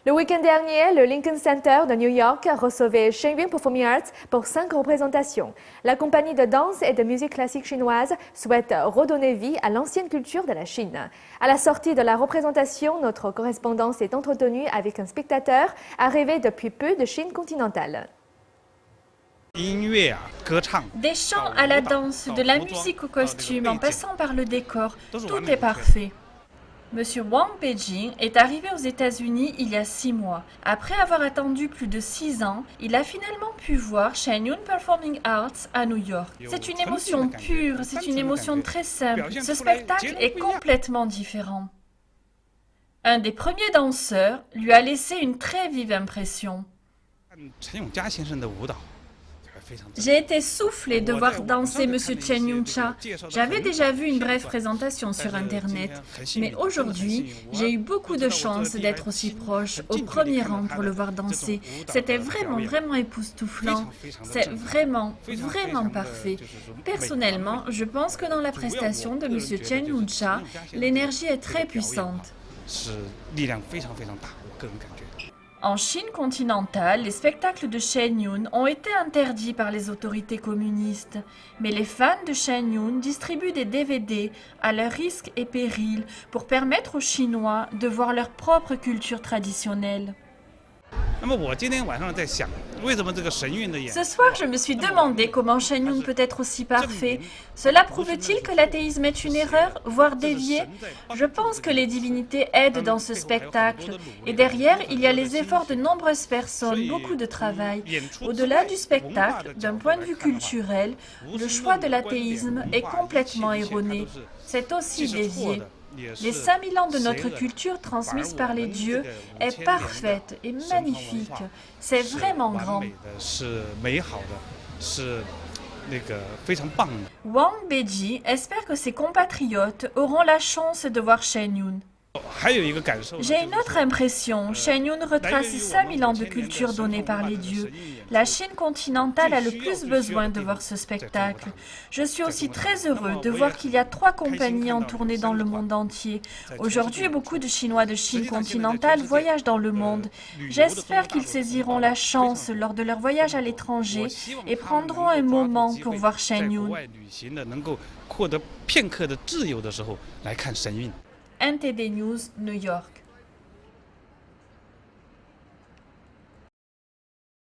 Le week-end dernier, le Lincoln Center de New York recevait Shen Yun Performing Arts pour 5 représentations. La compagnie de danse et de musique classique chinoise souhaite redonner vie à l'ancienne culture de la Chine. À la sortie de la représentation, notre correspondant s'est entretenu avec un spectateur arrivé depuis peu de Chine continentale. Des chants à la danse, de la musique au costume, en passant par le décor, tout est parfait. Monsieur Wang Beijing est arrivé aux États-Unis il y a 6 mois. Après avoir attendu plus de 6 ans, il a finalement pu voir Shen Yun Performing Arts à New York. C'est une émotion pure, c'est une émotion très simple. Ce spectacle est complètement différent. Un des premiers danseurs lui a laissé une très vive impression. J'ai été soufflée de voir danser M. Chen Yun-cha. J'avais déjà vu une brève présentation sur Internet, mais aujourd'hui, j'ai eu beaucoup de chance d'être aussi proche, au premier rang pour le voir danser. C'était vraiment époustouflant. C'est vraiment parfait. Personnellement, je pense que dans la prestation de M. Chen Yun-cha, l'énergie est très puissante. En Chine continentale, les spectacles de Shen Yun ont été interdits par les autorités communistes. Mais les fans de Shen Yun distribuent des DVD à leur risque et péril pour permettre aux Chinois de voir leur propre culture traditionnelle. Ce soir, je me suis demandé comment Shen Yun peut être aussi parfait. Cela prouve-t-il que l'athéisme est une erreur, voire dévié? Je pense que les divinités aident dans ce spectacle. Et derrière, il y a les efforts de nombreuses personnes, beaucoup de travail. Au-delà du spectacle, d'un point de vue culturel, le choix de l'athéisme est complètement erroné. C'est aussi dévié. Les 5000 ans de notre culture transmise par les dieux est parfaite et magnifique. C'est vraiment grand. Wang Beijing espère que ses compatriotes auront la chance de voir Shen Yun. J'ai une autre impression. Shen Yun retrace 5000 ans de culture donnée par les dieux. La Chine continentale a le plus besoin de voir ce spectacle. Je suis aussi très heureux de voir qu'il y a 3 compagnies en tournée dans le monde entier. Aujourd'hui, beaucoup de Chinois de Chine continentale voyagent dans le monde. J'espère qu'ils saisiront la chance lors de leur voyage à l'étranger et prendront un moment pour voir Shen Yun. NTD News, New York.